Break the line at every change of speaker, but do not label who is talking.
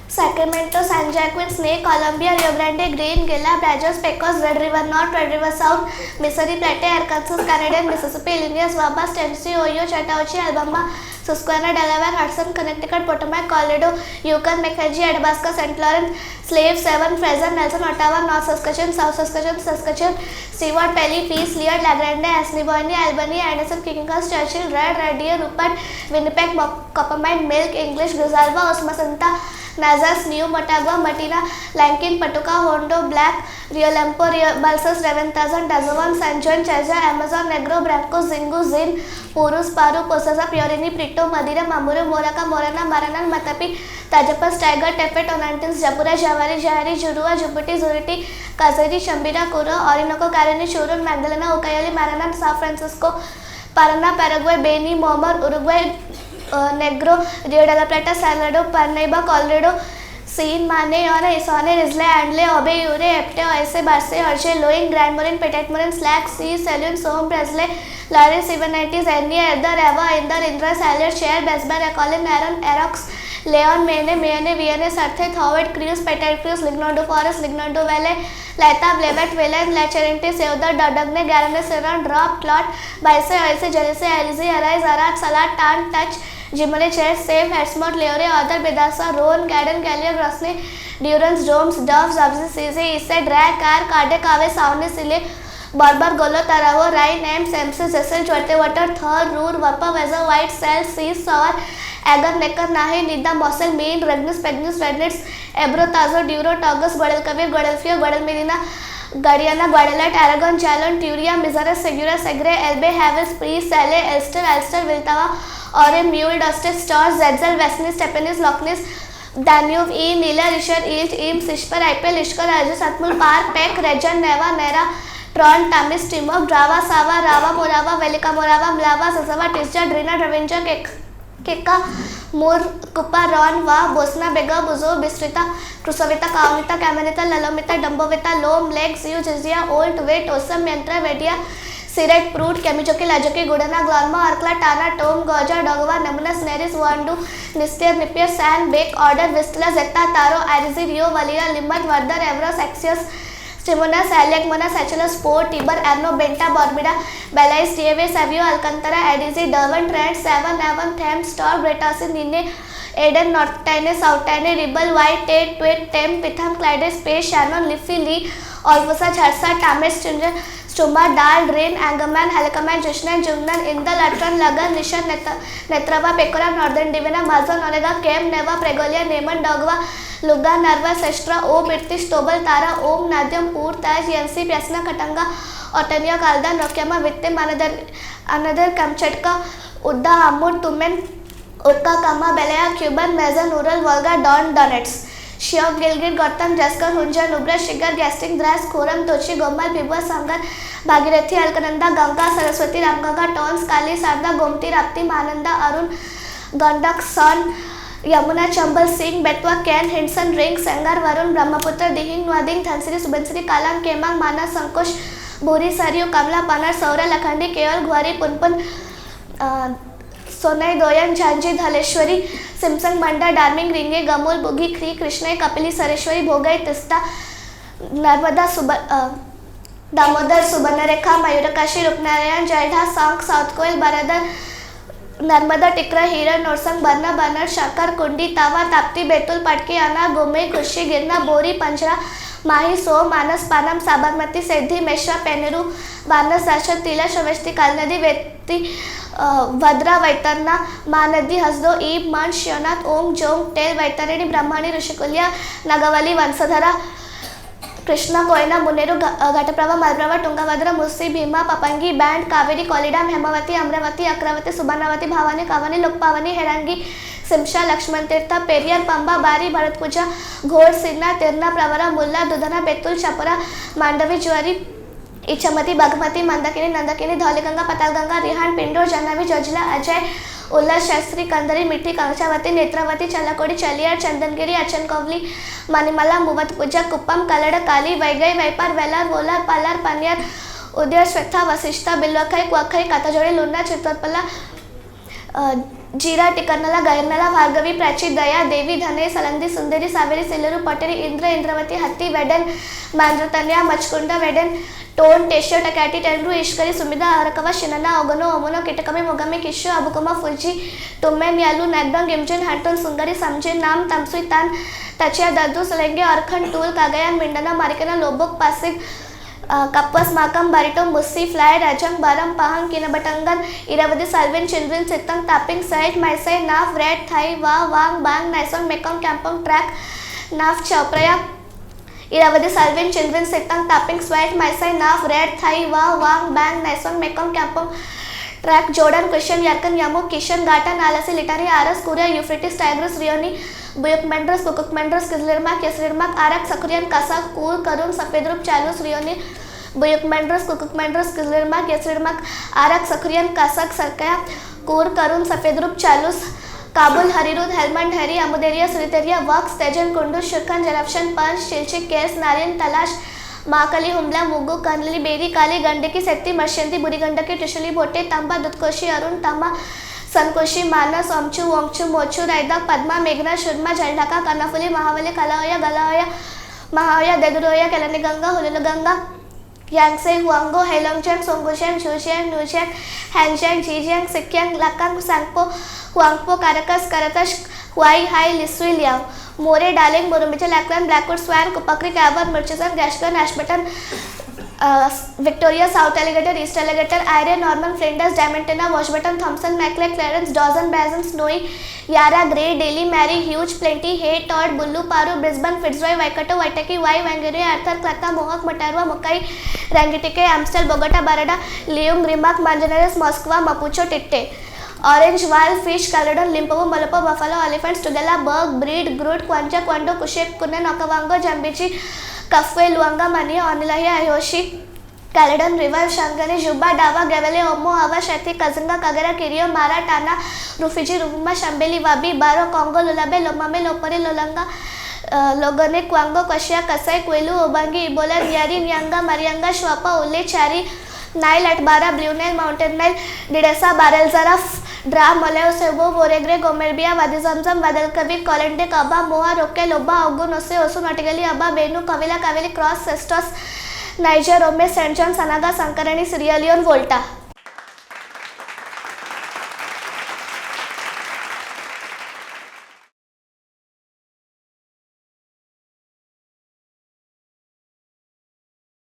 Sacramento, San Joaquin, Snake, Columbia, Rio Grande, Green, Gila, Brazos, Pecos, Red River North, Red River South, Missouri, Platte, Arkansas, Canadian, Mississippi, Illinois, Wabash, Tennessee, Ohio, Chattahoochee, Alabama, Susquehanna, Delaware, Hudson, Connecticut, Potomac, Colorado, Yukon, McHenry, Athabasca, St. Lawrence, Slave, Severn, Fraser, Nelson, Ottawa, North Saskatchewan, South Saskatchewan, Saskatchewan, Stewart, Pelly, Peace, Leard, LaGrande, Assiniboine, Albany, Anderson, Kinghorse, Churchill, Red Deer, Rupert, Winnipeg, Coppermine, Milk, English, Grijalva, Osma Santa, Nazas, New Motagua, Matina, Lankin, Patuca, Hondo, Black, Rio Lampo, Rio Balsas, 11,000, Dazavan, San Juan, Chaja, Amazon, Negro, Branco, Zingu, Zin, Purus, Paru, Posasa, Piorini, Prito, Madira, Mamuru, Moraca, Morana, Maranan, Matapi, Tajapas, Tiger, Tepet, Onantins, Japura, Javari, Jahari, Jurua, Jupiti, Zuriti, Kazari, Shambira, Kuro, Orinoco, Karani, Churun, Magdalena, Ucayali, Maranan, San Francisco, Parana, Paraguay, Beni, Momor, Uruguay, Negro, Rio de la Plata, Salado, Parnaíba, Colorado, Seine, Mane, Yona, Isone, Risle, Andle, Obe, Ure, Epte, Oise, Barse, Orche, Loing, Grand Morin, Petit Morin, Slack, Sea, Saloon, Soham, Presley, Lawrence, 790, Zenny, Edda, Reva, Indar, Indra, Salyard, Share, Besbar, Colin, Aaron, Arox, Leon, Mene, Vienne, Sarthe, Howard, Cruz, Petit Cruz, Lignondo Forest, Lignondo Valley, Leta, Blevet, Villain, Lacherente, Seudar, Dadagne, Garane, Serran, Drop, Clot, Baise, Oise, Jelise, Alizi, Arise, Arak, Salat, Tan, Touch, Jimane, Chair, Safe, Headsmont, Leore, Other, Bedasa, Roan, Gaden, Gallia, Grosney, Durance, Domes, Doves, Abzi, Cise, Isse, Drag, Car, Kade, Kave, Soundness, Sile, Barbar, Golo, Taravo, Rai, Name, Semsis, Jessel, Chote, Water, Third, Roor, Vapa, Weather, White, Cell, Seas, Sour, Agar, Necker, Nahe, Nida, Mossel, Main, Regnus, Pegnus, Rednets, Ebro, Tazo, Duro, Togus, Guadalcavir, Guadalfio, Guadalmedina, Guadiana, Guadalat, Aragon, Chalon, Turia, Mizara, Segura, Segre, Elbe, Havis, Priest, Sale, Elster, Viltava, Ore, Mule, Dusted, Stars, Zetzel, Westnis, Stepanis, Lochnis, Danube, E, Nila, Richard, Ilch, Im, Sishper, Ipel, Ishkar, Raju, Satmul, Park, Peck, Rejan, Neva, Nera, Tron, Tamis, Timok, Drava, Sava, Rava, Morava, Velika, Morava, Mlava, Sasava, Tisja, Drina, Dravinja, Keka, Mur, Kupa, Ron, Va, Bosna, Bega, Buzo, Bistrita, Krusavita, Kaunita, Kamanita, Lalomita, Dumbovita, Lom, Legs, Yu, Jizia, Old, Wait, Osam, Yantra, Vedia, Siret, Prude, Kemijoki, Lajoki, Gudana, Glorma, Arkla, Tana, Tom, Goja, Dogova, Namuna, Sneris, Wandu, Nistier, Nipier, San, Bake, Order, Vistla, Zeta, Taro, Arizi, Rio, Valira, Limbat, Vardar, Evros, Axios, Stimona, Saliak, Mona, Sachela, Sport, Tiber, Arno, Benta, Borbida, Belais, Tieve, Savio, Alcantara, Adizi, Durban, Trent, Seven, Avon, Thames, Star, Bretasin, Nine, Eden, Nortine, Soutine, Ribble, White, Tate, Twit, Tem, Pitham, Clyde, Space, Shannon, Liffey, Lee, Olfosa, Charsa, Tamis, Chunger, Stuma, Dal, Rain, Angerman, Halakaman, Jushnan, Jungnan, Indal, Atran, Lagan, Nishan, Netrava, Pekora, Northern Divina, Mazan, Olega, Kem, Neva, Pregolia, Neman, Dogva, Luga, Narva, Sestra, O, Birtish, Tobal, Tara, Om, Nadyam, Pur, Taj, Yansi, Pyasna, Katanga, Otania, Kalda, Nokyama, Vittim, another Kamchatka, Udda, Amur, Tumen, Ukka, Kama, Belaya, Cuban, Mezan, Ural, Volga, Don, Donets. Shiok, Gilgit, Gotham, Jaskar, Hunja, Nubra, Shigar, Gasting, Dras, Koram, Tochi, Gomal, Pibwa, Sangar, Bhagirathi, Alkananda, Ganga, Saraswati, Ramganga, Tons, Kali, Sarda, Gomti, Rapti, Mananda, Arun, Gandak, Son, Yamuna, Chambal, Singh, Betwa, Ken, Hinson, Ring, Sangar, Varun, Brahmaputra, Dihin, Nwading, Thansiri, Subansiri, Kalang, Kemang, Mana, Sankosh, Buri, Saryu, Kamla, Panar, Saura, Lakhandi, Keol, Gwari, Punpun, Sonai, Doyan, Jhanji, Dhaleshwari, Simsang, Manda, Darming, Ringe, Gamul, Bugi, Kri, Krishnai, Kapili, Sareshwari, Bhogai, Tista, Narmada, Damodar, Subarnarekha, Mayurakashi, Rupnarayan, Jaidha, Sank, South Coil, Baradar, Narmada, Tikra, Hiran, Norsang, Barna, Banar, Shakar, Kundi, Tawa, Tapti, Betul, Patki, Ana, Gome, Kushi, Girna, Bori, Panchra, Mahi, So, Manas, Panam, Sabarmati, Seddhi, Meshra, Peneru, Banas, Sasha, Tila, Shaveshti, Kalnadi, Veti, Vadra, Vaitarna, Manadi, Hasdo, Ib, Man, Shionath, Om, Jong, Tel, Vaitarani, Brahmani, Rishikulya, Nagavali, Vansadhara, Krishna, Koina, Muneru, Ghataprava, Malprava, Tungavadra, Musi, Bhima, Papangi, Band, Kaveri, Kolidam, Hemavati, Amravati, Akravati, Subanavati, Bhavani, Kavani, Lukpavani, Herangi, Simsha, Lakshman Tirtha, Periyar, Pamba, Bari, Bharat Puja, Ghor, Sirna, Tirna, Pravara, Mulla, Dudhana, Betul, Chapara, Mandavi, Juari, Ichamati, Bagmati, Mandakini, Nandakini, Dhaliganga, Patalganga, Rihan, Pindor, Jannavi, Jojla, Ajay, Ullas, Shastri, Kandari, Mithi, Kanchavati, Netravati, Chalakodi, Chaliyar, Chandangiri, Achan Kovli, Manimala, Muvat Puja, Kuppam, Kalada, Kali, Vaigai, Vaipar, Velar, Volar, Palar, Panyar, Udyar, Swetha, Vasishta, Bilwakai, Kwakai, Katajori, Luna, Chitwatpala, जीरा टिकर्नला गैरनला भार्गवी प्राची दया देवी धने सलंदी सुंदरी सावेरी सेलूरू पटेरी इंद्र इंद्रवती हत्ती Whedon मांद्रतन्या Machkund Whedon tone टेश्यो टकैटी टेंड्रू ईश्वरी सुमिदा अरकवा शिनना ओगनो ओमनो किटकमे मोगमे किशो अबुकुमा फुजी टुम्मेन Yalu नैदंग इमजिन हंटन सुंदरी समजिन नाम तमसुई तान तचिया दद्दू सलेंगे अरखन tool कागयान मिंडना मारिकना लोबोक पासिक कप्पस माकम बारिटो मुस्सी fly राजंग बारम पहंग किनबटंगन Irrawaddy Salween चिल्ड्रन Sittaung तापिंग site माइसे Naf Red थाई वा वांग बांग नाइसोंग मेकोंग कैंपोंग ट्रैक नाफ चौप्रया इरावदी साल्विन चिल्ड्रन सितंग तापिंग स्वेट माइसे नाफ रेड थाई वा वांग बांग नाइसोंग मेकोंग कैंपोंग ट्रैक जोर्डन क्वेश्चन यार्कन यामो किशन गाटा नालासी लिटानी आरस कुरिया Euphrates Tigris Rioni Buyuk Menderes Kucuk Menderes Kizilirmak Yesilirmak आरक सक्रियन कासा कूल करून सफेद रूप चालूस रियोनी Buyuk Menderes Kucuk Menderes Kizilirmak Yesilirmak आरक सक्रियन कासक सरकया कूर करून सफेद रूप चालूस काबुल हरिरुद हेलमंड हरी अमुदेरिया सुरितेरिया वक्स तेजन कुंडूस शुरखन जरफ्शन पंच चिलचिक केस नारियन तलाश माकली हुमला मुग्गु कनली बेरी काली गंडकी सेत्ती मर्शंती बुरी गंडकी टिशुली बोटे तंबा दुधकोशी अरुण तमा संकोशी मानस ओमचू वोंगचू मोचू रायदा पद्मा मेघना Surma Jaldhaka Karnaphuli Mahaweli Kala Oya Gal Oya Maha Oya Deduru Oya Kelani Ganga Hulu Ganga Yangtze Huang Ho Heilongjiang सोंगुशेंग चूशेंग न्यूशेंग हैंगशेंग जीजियांग सिक्यांग लकांग सांगपो हुआंगपो कारकस करतश हुआई हाई लिस्वी लियाओ मोरे डार्लिंग बोरुमिचे लैक्लन ब्लैकवुड स्वैन कुपक्री कैबर Murchison Gascoyne Ashburton Victoria South Alligator East Alligator Eyre Norman Flinders Diamantina Warburton Thomson Macleay Clarence Dawson बैजन Snowy Yarra Grey Daly Mary Hughes Plenty Hay Todd बुल्लू Paru Brisbane Fitzroy Waikato Waitaki वाई वैंगेरियो Arthur Clutha Mohaka मोटारवा मुकाई Rangitikei Amstel Bogota Barada लियोंग Rimac Manzanares Moskva Mapocho टिट्टे Orange Vaal Fish Caledon Limpopo मलपो Buffalo Elephants Tugela Berg Breede Groot Cuanza Cuando कुशेप Cunene Okavango Zambezi Kafue Luangwa मनिया Onilahy अयोशी Caledon river Shangani Juba Dawa गेवेले ओमो आवा शैती कजंगा कगरा किरियो मारा टाना रुफिजी रुमा शंबेली वाबी बारो Congo लुलाबे लोमामे लोपरे लोलंगा लोगोने क्वांगो Kasia कसाई क्वेलू ओबांगी इबोला नियारी नियांगा मरियांगा श्वापा Uele Chari Nile Atbara Blue Nile Mountain Nile Didessa बारेल जराफ ड्रा मलेओ सेबो बोरेग्रे गोमेरबिया वादी जमजम बादल कबीर कॉलेंडे कबा मोहा रोके लोबा ओगुन ओसे ओसु नॉटिगली अबा बेनू कविला कावेली क्रॉस सेस्टोस नाइजर ओमे सेंट जॉन सनागा संकरणी सिरियलियन वोल्टा